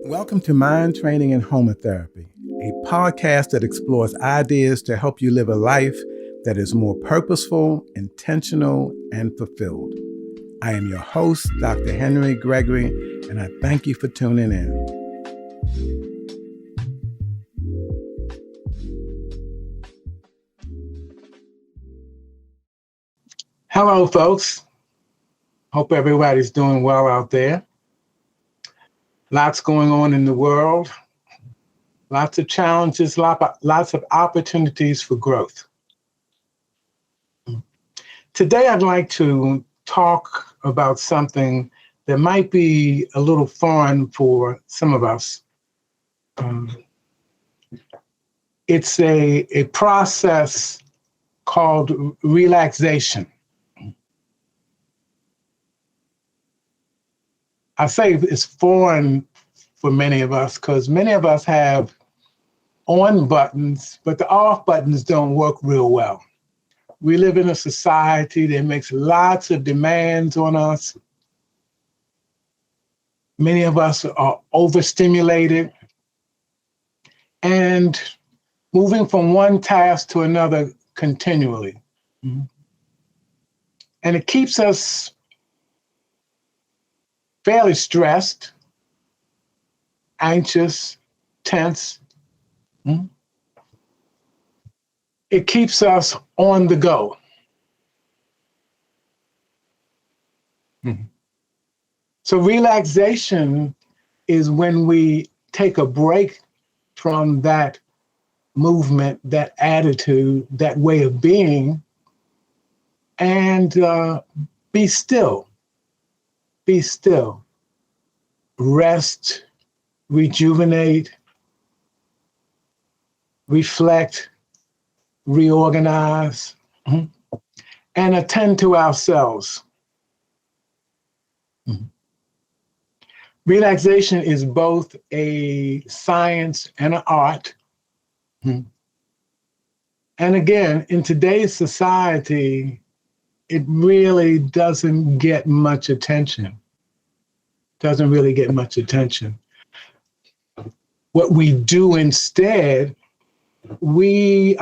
Welcome to Mind Training and Homotherapy, a podcast that explores ideas to help you live a life that is more purposeful, intentional, and fulfilled. I am your host, Dr. Henry Gregory, and I thank you for tuning in. Hello, folks. Hope everybody's doing well out there. Lots going on in the world, lots of challenges, lots of opportunities for growth. Today, I'd like to talk about something that might be a little foreign for some of us. It's a process called relaxation. I say it's foreign for many of us because many of us have on buttons, but the off buttons don't work real well. We live in a society that makes lots of demands on us. Many of us are overstimulated and moving from one task to another continually. And it keeps us fairly stressed, anxious, tense. It keeps us on the go. So relaxation is when we take a break from that movement, that attitude, that way of being, and be still. Be still, rest, rejuvenate, reflect, reorganize, and attend to ourselves. Relaxation is both a science and an art. And again, in today's society, it really doesn't get much attention. Doesn't really get much attention. What we do instead, we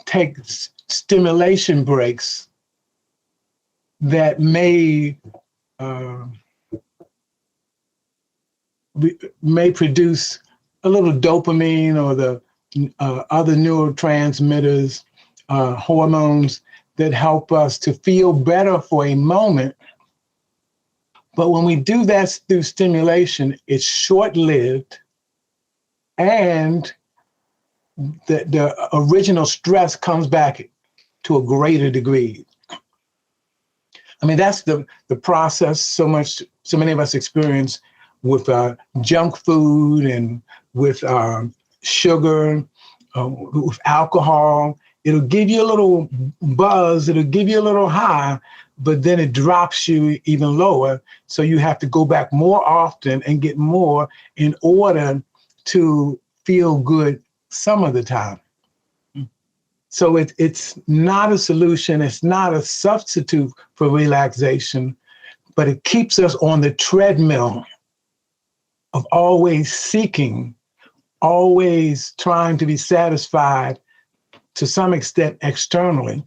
take stimulation breaks that may produce a little dopamine or the other neurotransmitters, hormones that help us to feel better for a moment. But when we do that through stimulation, it's short-lived and the original stress comes back to a greater degree. I mean, that's the process so many of us experience with junk food and with sugar, with alcohol. It'll give you a little buzz, it'll give you a little high, but then it drops you even lower. So you have to go back more often and get more in order to feel good some of the time. So it's not a solution, it's not a substitute for relaxation, but it keeps us on the treadmill of always seeking, always trying to be satisfied to some extent externally.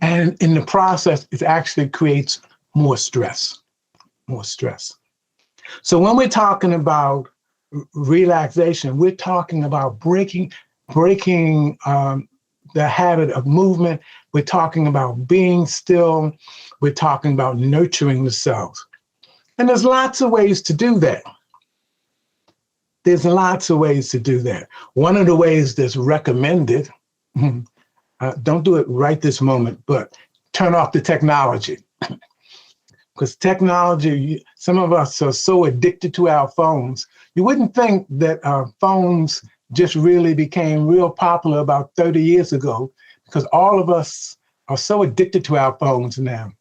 And in the process, it actually creates more stress. So when we're talking about relaxation, we're talking about breaking the habit of movement. We're talking about being still. We're talking about nurturing the self. And there's lots of ways to do that. One of the ways that's recommended, don't do it right this moment, but turn off the technology. Because technology, some of us are so addicted to our phones. You wouldn't think that our phones just really became real popular about 30 years ago, because all of us are so addicted to our phones now.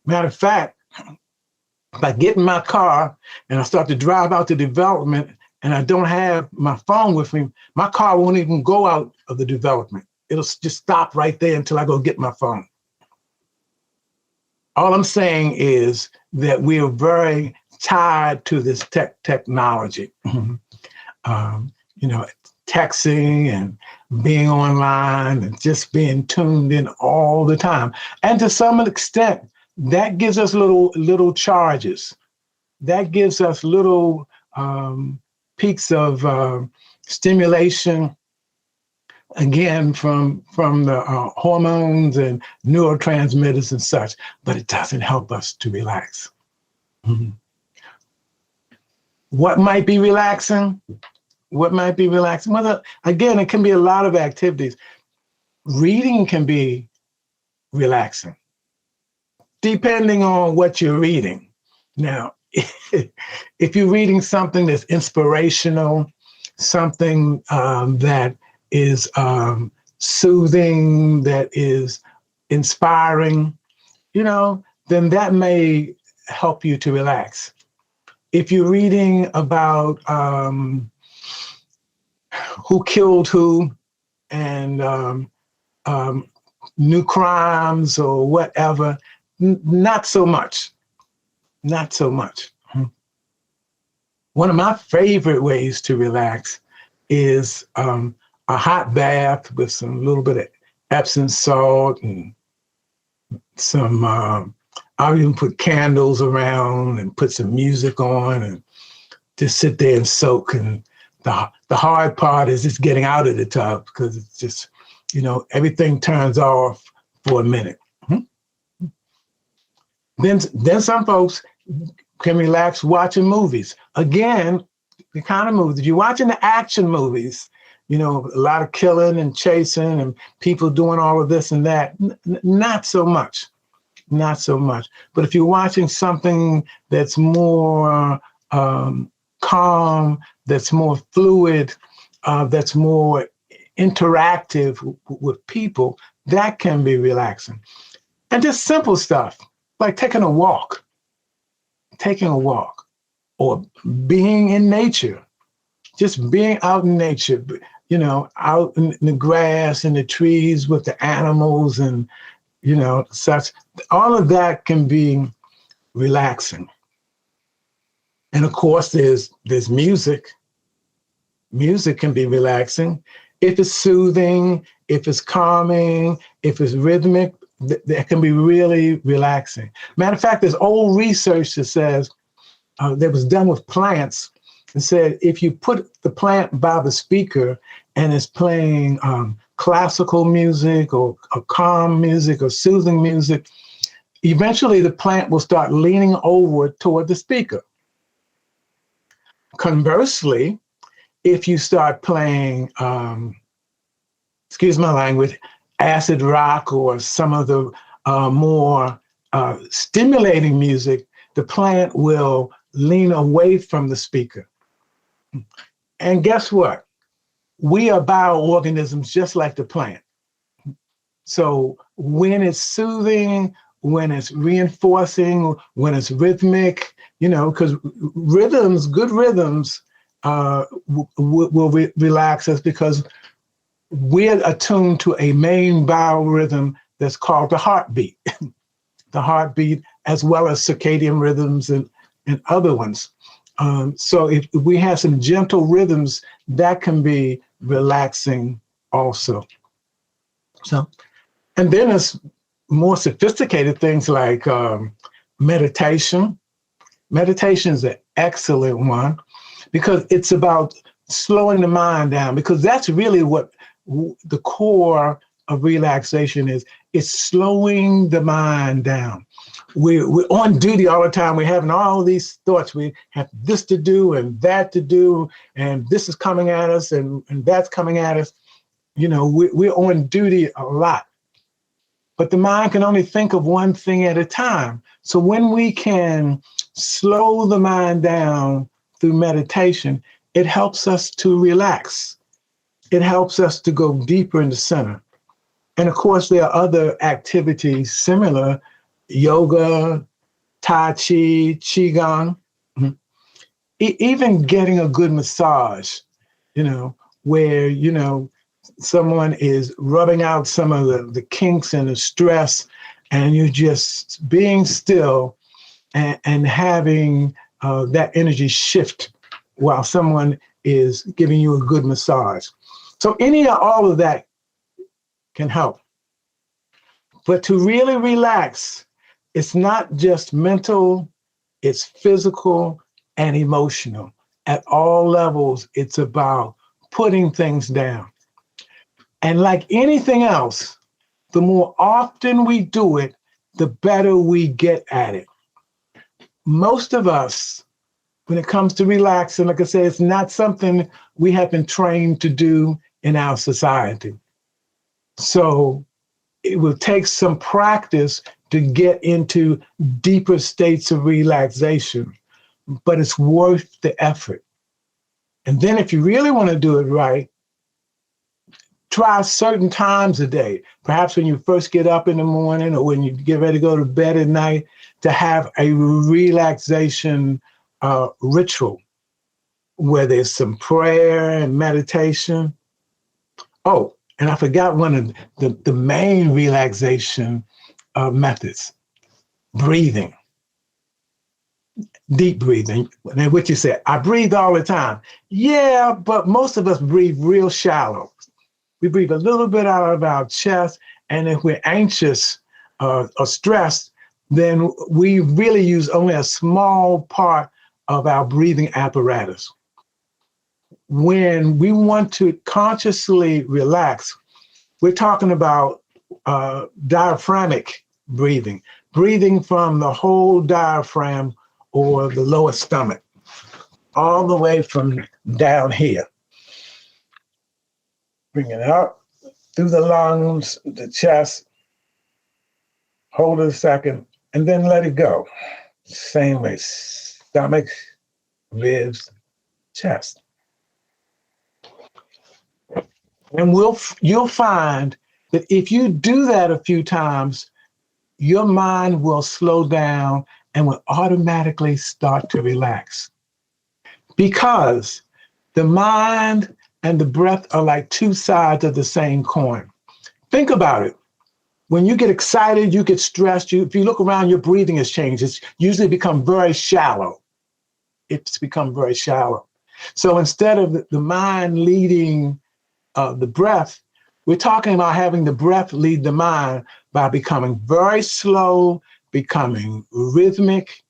Matter of fact, if I get in my car and I start to drive out to development and I don't have my phone with me, my car won't even go out of the development. It'll just stop right there until I go get my phone. All I'm saying is that we are very tied to this technology. You know, texting and being online and just being tuned in all the time. And to some extent, that gives us little charges. That gives us little peaks of stimulation, again, from the hormones and neurotransmitters and such, but it doesn't help us to relax. Mhm. What might be relaxing? What might be relaxing? Well, again, it can be a lot of activities. Reading can be relaxing, depending on what you're reading. Now, if you're reading something that's inspirational, something that is soothing, that is inspiring, you know, then that may help you to relax. If you're reading about who killed who and new crimes or whatever, not so much. Not so much. One of my favorite ways to relax is a hot bath with some little bit of Epsom salt and some, I'll even put candles around and put some music on and just sit there and soak. And the hard part is just getting out of the tub, because it's just, you know, everything turns off for a minute. Then some folks can relax watching movies. Again, the kind of movies, if you're watching the action movies, you know, a lot of killing and chasing and people doing all of this and that, not so much. Not so much. But if you're watching something that's more calm, that's more fluid, that's more interactive with people, that can be relaxing. And just simple stuff like taking a walk or being in nature, just being out in nature, you know, out in the grass and the trees with the animals and, you know, such. All of that can be relaxing. And of course, there's music. Music can be relaxing. If it's soothing, if it's calming, if it's rhythmic, that can be really relaxing. Matter of fact, there's old research that says, that was done with plants, and said if you put the plant by the speaker and it's playing classical music or calm music or soothing music, eventually the plant will start leaning over toward the speaker. Conversely, if you start playing, excuse my language, acid rock or some of the more stimulating music, the plant will lean away from the speaker. And guess what? We are bioorganisms just like the plant. So when it's soothing, when it's reinforcing, when it's rhythmic, you know, because rhythms, good rhythms will relax us, because we're attuned to a main biorhythm that's called the heartbeat. The heartbeat, as well as circadian rhythms and other ones. So if we have some gentle rhythms, that can be relaxing also. So, and then there's more sophisticated things like meditation. Meditation is an excellent one, because it's about slowing the mind down, because that's really what the core of relaxation is. It's slowing the mind down. We're on duty all the time. We're having all these thoughts. We have this to do and that to do, and this is coming at us and that's coming at us. You know, we're on duty a lot. But the mind can only think of one thing at a time. So when we can slow the mind down through meditation, it helps us to relax. It helps us to go deeper in the center. And of course, there are other activities similar: yoga, Tai Chi, Qigong, even getting a good massage, you know, where, you know, someone is rubbing out some of the kinks and the stress, and you're just being still and having that energy shift while someone is giving you a good massage. So any or all of that can help. But to really relax, it's not just mental, it's physical and emotional. At all levels, it's about putting things down. And like anything else, the more often we do it, the better we get at it. Most of us, when it comes to relaxing, like I said, it's not something we have been trained to do in our society. So it will take some practice to get into deeper states of relaxation, but it's worth the effort. And then if you really want to do it right, try certain times a day, perhaps when you first get up in the morning or when you get ready to go to bed at night, to have a relaxation ritual where there's some prayer and meditation. Oh, and I forgot one of the main relaxation methods, breathing, deep breathing. And what you said, I breathe all the time. Yeah, but most of us breathe real shallow. We breathe a little bit out of our chest, and if we're anxious or stressed, then we really use only a small part of our breathing apparatus. When we want to consciously relax, we're talking about diaphragmic breathing, breathing from the whole diaphragm or the lower stomach, all the way from down here. Bring it up through the lungs, the chest, hold it a second, and then let it go. Same way, stomach, ribs, chest. And you'll find that if you do that a few times, your mind will slow down and will automatically start to relax. Because the mind and the breath are like two sides of the same coin. Think about it. When you get excited, you get stressed. If you look around, your breathing has changed. It's usually become very shallow. It's become very shallow. So instead of the mind leading the breath, we're talking about having the breath lead the mind by becoming very slow, becoming rhythmic,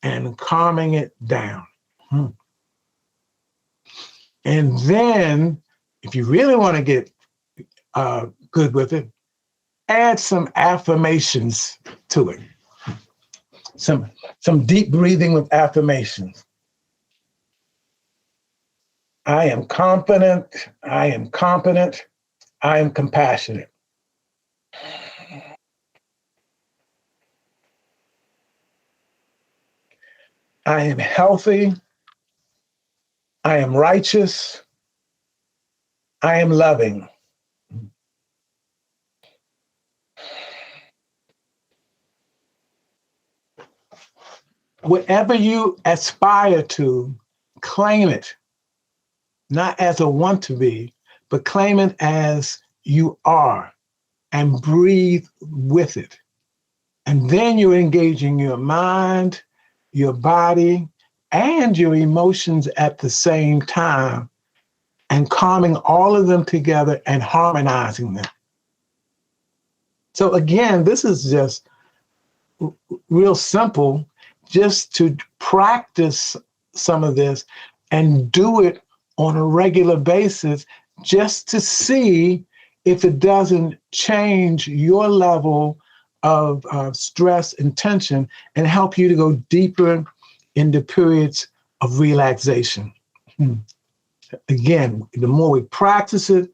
and calming it down. And then, if you really want to get good with it, add some affirmations to it. Some deep breathing with affirmations. I am confident. I am competent. I am compassionate. I am healthy. I am righteous. I am loving. Whatever you aspire to, claim it, not as a want to be, but claim it as you are and breathe with it. And then you're engaging your mind, your body, and your emotions at the same time and calming all of them together and harmonizing them. So again, this is just real simple, just to practice some of this and do it on a regular basis just to see if it doesn't change your level of stress and tension and help you to go deeper into periods of relaxation. Again, the more we practice it,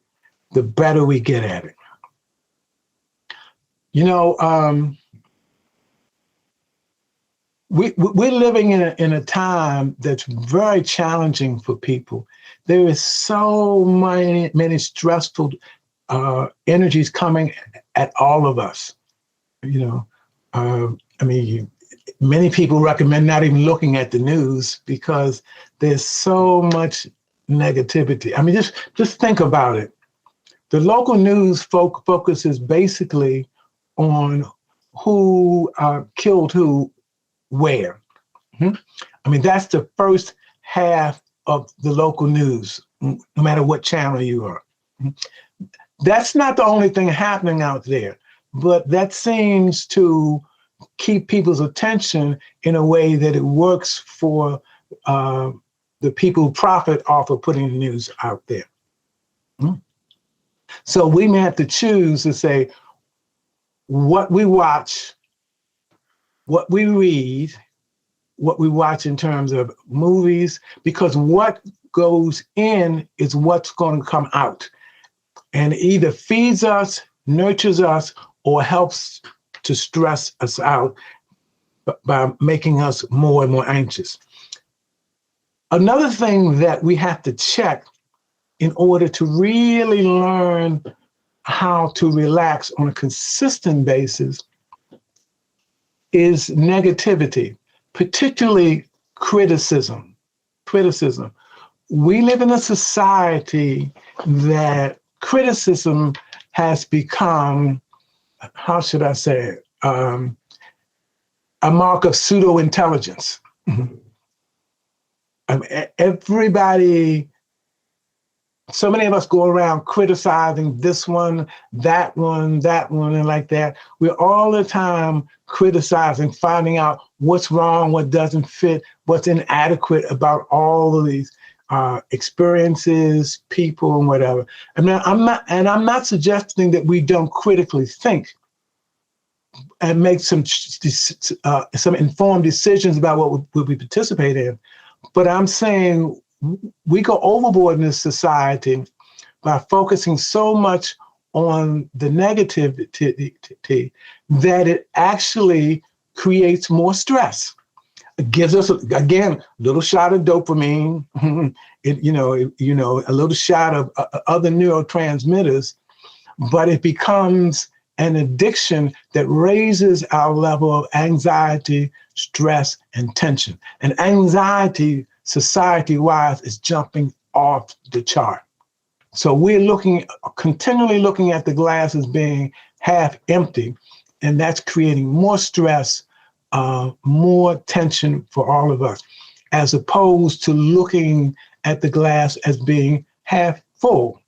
the better we get at it. You know, we're living in a time that's very challenging for people. There is so many stressful energies coming at all of us. You know, many people recommend not even looking at the news because there's so much negativity. I mean, just think about it. The local news focuses basically on who killed who where. Mhm. I mean, that's the first half of the local news, no matter what channel you are. Mhm. That's not the only thing happening out there, but that seems to keep people's attention in a way that it works for uh, the people who profit off of putting the news out there. Mm. So we may have to choose to say what we watch, what we read, what we watch in terms of movies, because what goes in is what's going to come out. And it either feeds us, nurtures us, or helps to stress us out by making us more and more anxious. Another thing that we have to check in order to really learn how to relax on a consistent basis is negativity, particularly criticism. Criticism. We live in a society that criticism has become, how should I say it, a mark of pseudo intelligence. Everybody, so many of us go around criticizing this one, and like that. We're all the time criticizing, finding out what's wrong, what doesn't fit, what's inadequate about all of these experiences, people, and whatever. I mean, I'm not suggesting that we don't critically think and make some informed decisions about what we participate in. But I'm saying we go overboard in this society by focusing so much on the negativity that it actually creates more stress. It gives us, again, a little shot of dopamine, a little shot of other neurotransmitters, but it becomes an addiction that raises our level of anxiety, stress, and tension. And anxiety, society-wise, is jumping off the chart. So we're continually looking at the glass as being half empty, and that's creating more stress, more tension for all of us, as opposed to looking at the glass as being half full,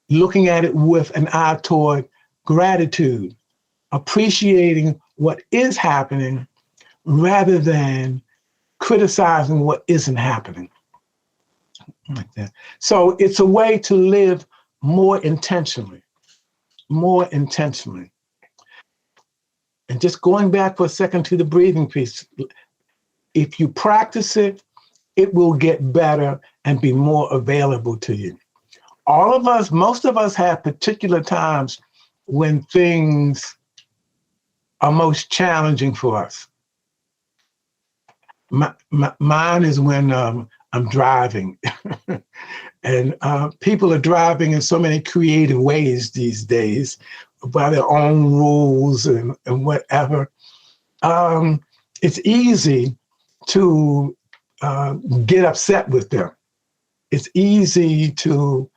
looking at it with an eye toward gratitude, appreciating what is happening rather than criticizing what isn't happening. Like that. So it's a way to live more intentionally, more intentionally. And just going back for a second to the breathing piece, if you practice it, it will get better and be more available to you. All of us, most of us have particular times when things are most challenging for us. Mine is when I'm driving. And people are driving in so many creative ways these days by their own rules and whatever. It's easy to get upset with them. It's easy to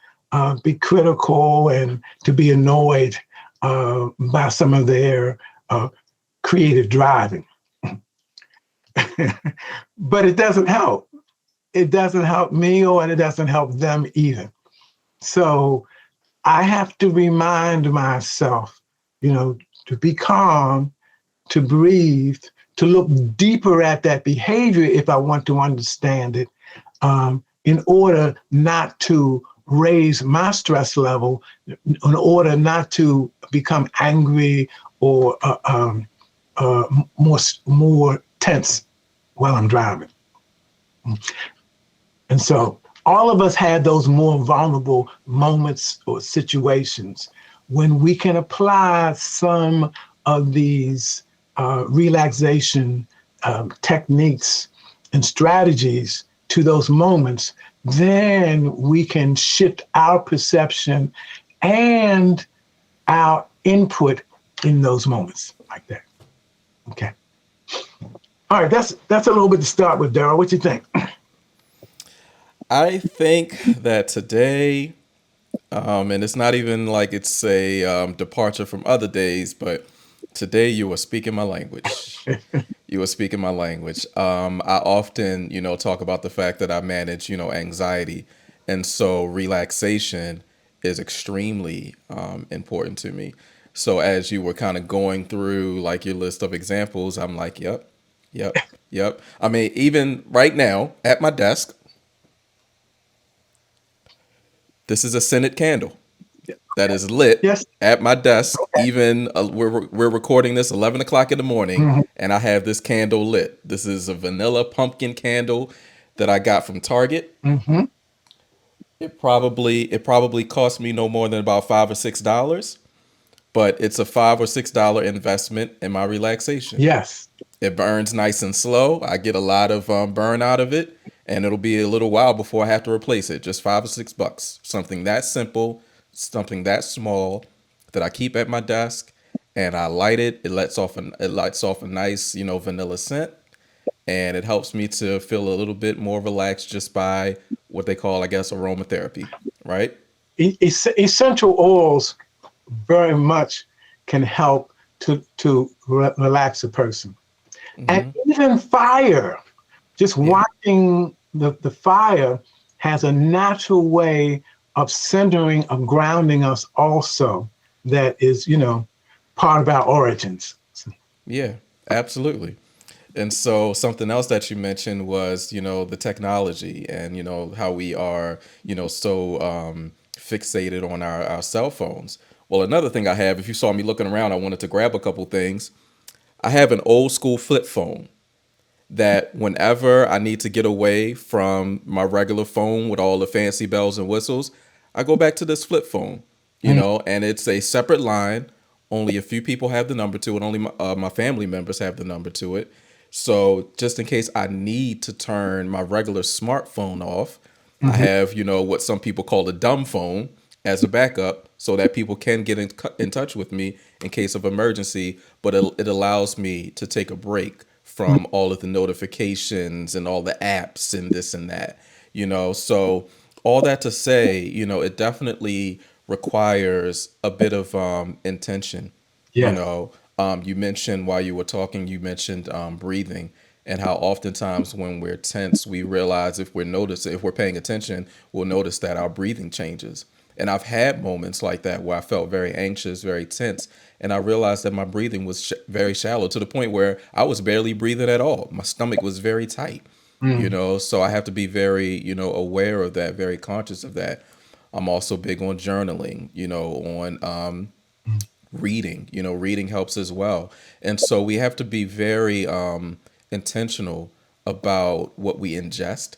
be critical and to be annoyed by some of their creative driving. But it doesn't help. It doesn't help me, or it doesn't help them either. So I have to remind myself, to be calm, to breathe, to look deeper at that behavior if I want to understand it, in order not to raise my stress level, in order not to become angry or more tense while I'm driving. And so all of us had those more vulnerable moments or situations when we can apply some of these relaxation techniques and strategies to those moments. Then we can shift our perception and our input in those moments like that. Okay. All right, that's a little bit to start with, Daryl. What you think? I think that today, and it's not even like it's a departure from other days, but Today you were speaking my language. You were speaking my language. I often, talk about the fact that I manage, anxiety, and so relaxation is extremely important to me. So as you were kind of going through like your list of examples, I'm like, yep, yep, yep. I mean, even right now at my desk, this is a scented candle that is lit Yes. at my desk. Even we're recording this 11 o'clock in the morning, Hmm. and I have this candle lit. This is a vanilla pumpkin candle that I got from Target. Hmm. It probably cost me no more than about $5 or $6, but it's a $5 or $6 investment in my relaxation. Yes. It burns nice and slow. I get a lot of burn out of it, and it'll be a little while before I have to replace it. Just $5 or $6. Something that simple, something that small that I keep at my desk, and I light it. It lights off a nice, vanilla scent, and it helps me to feel a little bit more relaxed just by what they call, I guess, aromatherapy, right? Essential oils very much can help to relax a person. And Hmm. even fire, just Yeah. watching the fire has a natural way of centering, of grounding us also, that is, part of our origins. Yeah, absolutely. And so something else that you mentioned was, the technology and, how we are, so fixated on our cell phones. Well, another thing I have, if you saw me looking around, I wanted to grab a couple things. I have an old school flip phone that whenever I need to get away from my regular phone with all the fancy bells and whistles, I go back to this flip phone, Mm, and it's a separate line. Only a few people have the number to it. Only my family members have the number to it. So just in case I need to turn my regular smartphone off, I mhm, have, what some people call a dumb phone as a backup so that people can get in touch with me in case of emergency. But it allows me to take a break mm. from all of the notifications and all the apps and this and that, So all that to say, it definitely requires a bit of intention. Yes. You mentioned while you were talking, you mentioned breathing and how oftentimes when we're tense, we realize if we're paying attention, we'll notice that our breathing changes. And I've had moments like that where I felt very anxious, very tense, and I realized that my breathing was very shallow to the point where I was barely breathing at all. My stomach was very tight, Mm, so I have to be very, aware of that, very conscious of that. I'm also big on journaling, on mm. reading. Reading helps as well. And so we have to be very intentional about what we ingest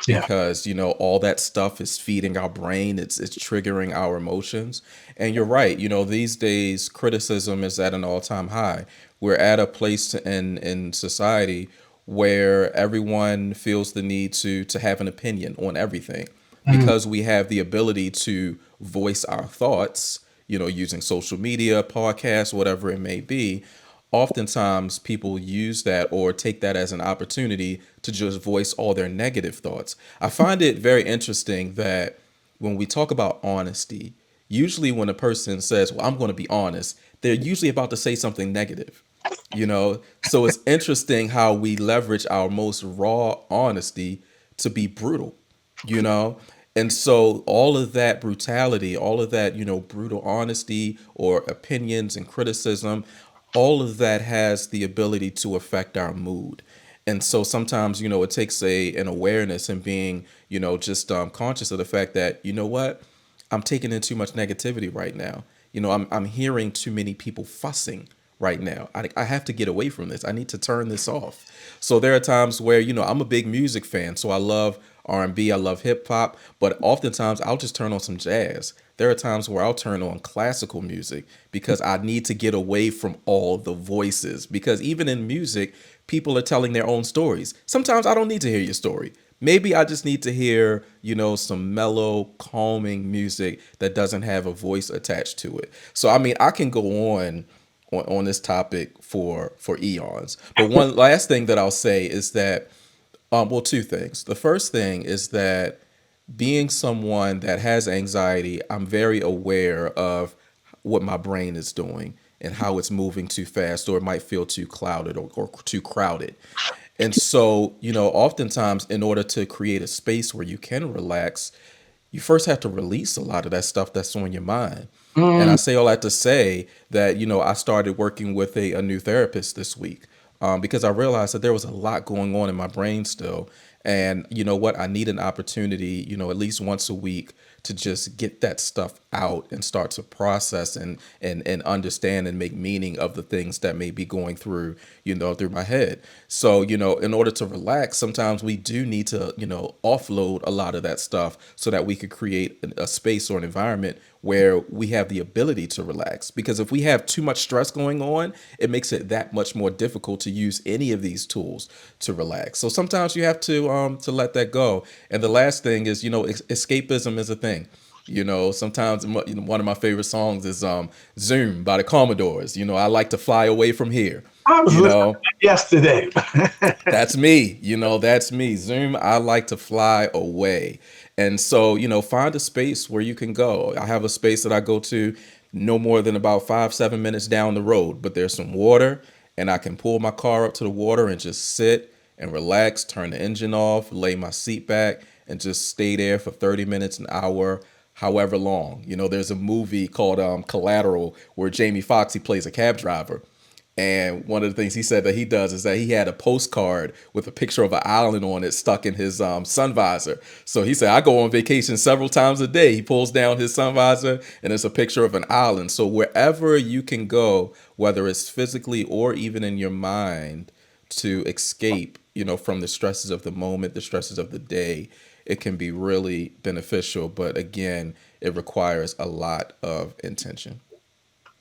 Yeah. because all that stuff is feeding our brain, it's triggering our emotions. And you're right, these days criticism is at an all-time high. We're at a place in society where everyone feels the need to have an opinion on everything Mm, because we have the ability to voice our thoughts, using social media, podcasts, whatever it may be. Oftentimes, people use that or take that as an opportunity to just voice all their negative thoughts. I find it very interesting that when we talk about honesty, usually when a person says, "Well, I'm going to be honest," they're usually about to say something negative. So it's interesting how we leverage our most raw honesty to be brutal, you know and so all of that brutality, all of that, brutal honesty or opinions and criticism, all of that has the ability to affect our mood. And so sometimes, it takes an awareness and being, just conscious of the fact that, what, I'm taking in too much negativity right now. I'm hearing too many people fussing right now. I have to get away from this. I need to turn this off. So there are times where, I'm a big music fan, so I love R&B, I love hip hop, but oftentimes I'll just turn on some jazz. There are times where I'll turn on classical music because I need to get away from all the voices. Because even in music, people are telling their own stories. Sometimes I don't need to hear your story. Maybe I just need to hear, some mellow, calming music that doesn't have a voice attached to it. So I mean, I can go on this topic for eons. But one last thing that I'll say is that well, two things. The first thing is that being someone that has anxiety, I'm very aware of what my brain is doing. and how it's moving too fast, or it might feel too clouded or too crowded. And so, oftentimes in order to create a space where you can relax, you first have to release a lot of that stuff that's on your mind. And I Mm, say all that to say that, I started working with a new therapist this week, because I realized that there was a lot going on in my brain still. And you know what? I need an opportunity, at least once a week to just get that stuff out and start to process and understand and make meaning of the things that may be going through, through my head. So, in order to relax, sometimes we do need to, offload a lot of that stuff so that we could create a space or an environment where we have the ability to relax. Because if we have too much stress going on, it makes it that much more difficult to use any of these tools to relax. So sometimes you have to let that go. And the last thing is, escapism is a thing. Sometimes one of my favorite songs is Zoom by the Commodores. I like to fly away from here. I was You listening know, to that yesterday. that's me. That's me. Zoom, I like to fly away. And so, find a space where you can go. I have a space that I go to no more than about 5, 7 minutes down the road, but there's some water and I can pull my car up to the water and just sit and relax, turn the engine off, lay my seat back and just stay there for 30 minutes, an hour, however long. There's a movie called Collateral where Jamie Foxx, he plays a cab driver. And one of the things he said that he does is that he had a postcard with a picture of an island on it stuck in his sun visor. So he said, I go on vacation several times a day. He pulls down his sun visor and it's a picture of an island. So wherever you can go, whether it's physically or even in your mind, to escape, from the stresses of the moment, the stresses of the day, it can be really beneficial. But again, it requires a lot of intention.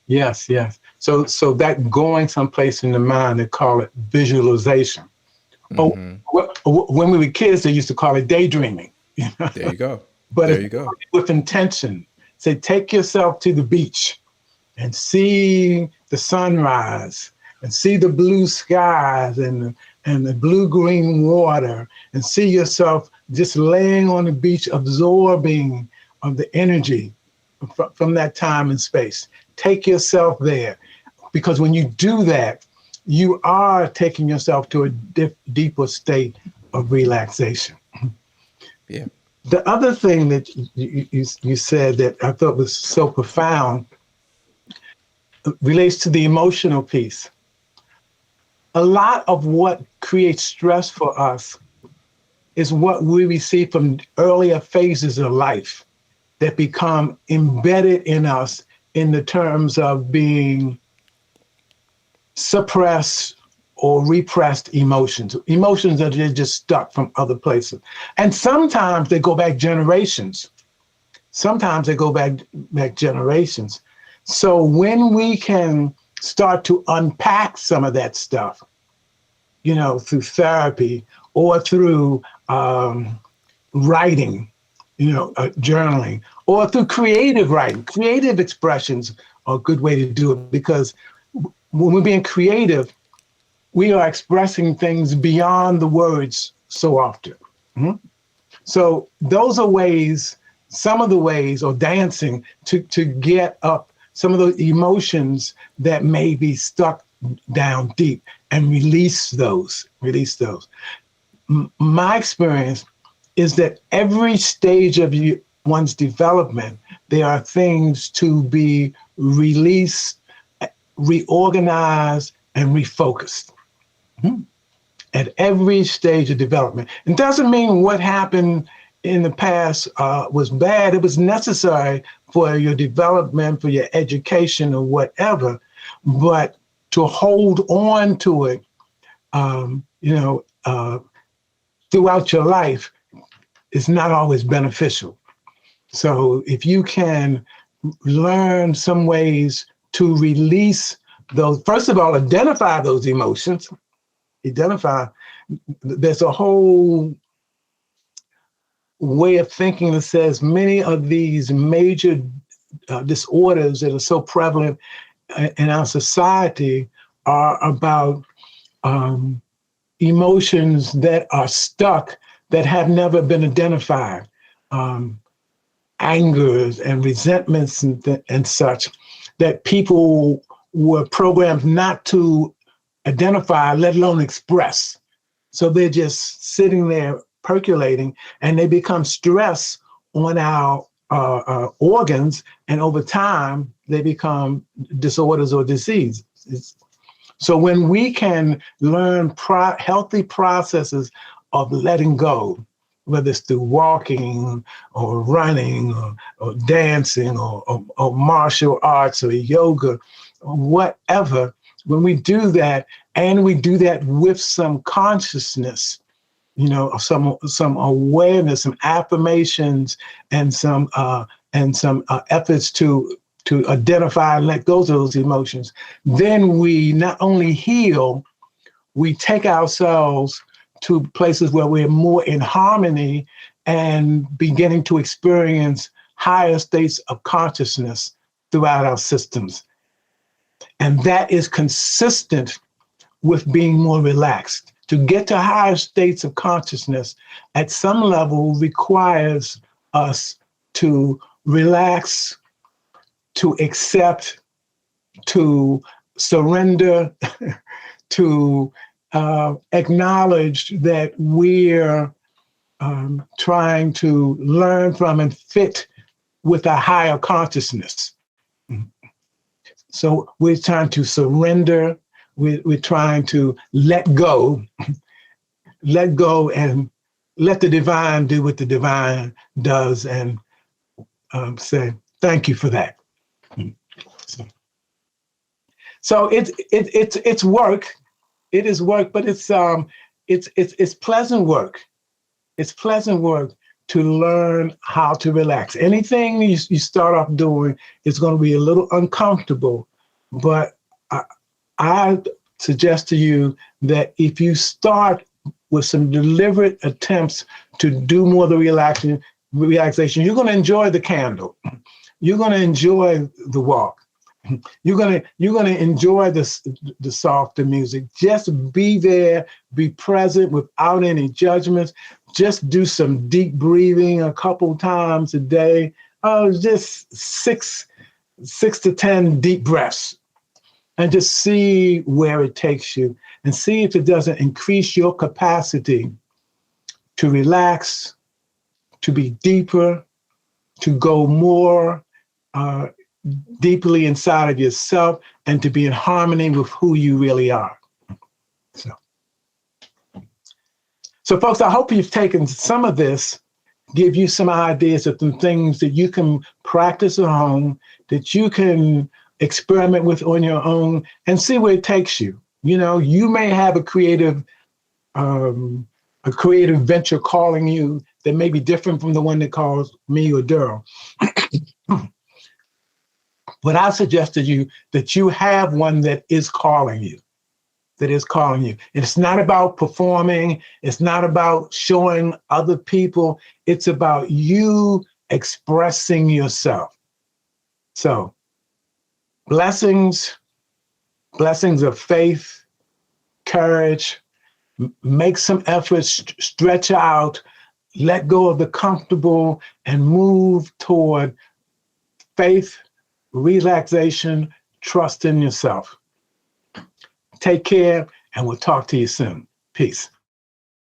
Yes, yes. So that going someplace in the mind, they call it visualization. Oh, Hmm. when we were kids, they used to call it daydreaming. There you go. But There it's you go. with intention. Say, take yourself to the beach and see the sunrise and see the blue skies and the blue green water and see yourself just laying on the beach, absorbing of the energy from that time and space. Take yourself there, because when you do that, you are taking yourself to a deeper state of relaxation. Yeah. The other thing that you said that I thought was so profound relates to the emotional piece. A lot of what creates stress for us is what we receive from earlier phases of life that become embedded in us in the terms of being suppressed or repressed emotions, emotions that are just stuck from other places. And sometimes they go back generations. Sometimes they go back generations. So when we can start to unpack some of that stuff, through therapy or through writing, journaling, or through creative writing, creative expressions are a good way to do it, because when we're being creative, we are expressing things beyond the words so often. Mhm. So those are ways, some of the ways, or dancing to get up some of the emotions that may be stuck down deep and release those. My experience is that every stage of one's development, there are things to be released, reorganized, and refocused. Mhm. At every stage of development. It doesn't mean what happened in the past was bad. It was necessary for your development, for your education, or whatever. But to hold on to it, throughout your life is not always beneficial. So if you can learn some ways to release those, first of all, identify those emotions, there's a whole way of thinking that says many of these major disorders that are so prevalent in our society are about emotions that are stuck, that have never been identified, angers and resentments and such, that people were programmed not to identify, let alone express. So they're just sitting there percolating, and they become stress on our organs, and over time they become disorders or diseases. So when we can learn healthy processes of letting go, whether it's through walking or running or dancing or martial arts or yoga or whatever, when we do that, and we do that with some consciousness, some awareness, some affirmations, and some efforts to identify and let go of those emotions, then we not only heal, we take ourselves to places where we're more in harmony and beginning to experience higher states of consciousness throughout our systems. And that is consistent with being more relaxed. To get to higher states of consciousness at some level requires us to relax, to accept, to surrender, to acknowledge that we're trying to learn from and fit with a higher consciousness. So we're trying to surrender. We're trying to let go and let the divine do what the divine does, and say, thank you for that. So it's work. It is work, but it's pleasant work. It's pleasant work to learn how to relax. Anything you start off doing is going to be a little uncomfortable, but I suggest to you that if you start with some deliberate attempts to do more of the relaxation, you're going to enjoy the candle. You're going to enjoy the walk. You're gonna enjoy the softer music. Just be there, be present without any judgments. Just do some deep breathing a couple times a day. Just six to 10 deep breaths, and just see where it takes you, and see if it doesn't increase your capacity to relax, to be deeper, to go more deeply inside of yourself, and to be in harmony with who you really are. So folks, I hope you've taken some of this, give you some ideas of some things that you can practice at home, that you can experiment with on your own, and see where it takes you. You may have a creative venture calling you that may be different from the one that calls me or Daryl. But I suggest to you that you have one that is calling you, And it's not about performing. It's not about showing other people. It's about you expressing yourself. So blessings of faith, courage, make some efforts, stretch out, let go of the comfortable, and move toward faith, relaxation, trust in yourself. Take care, and we'll talk to you soon. Peace.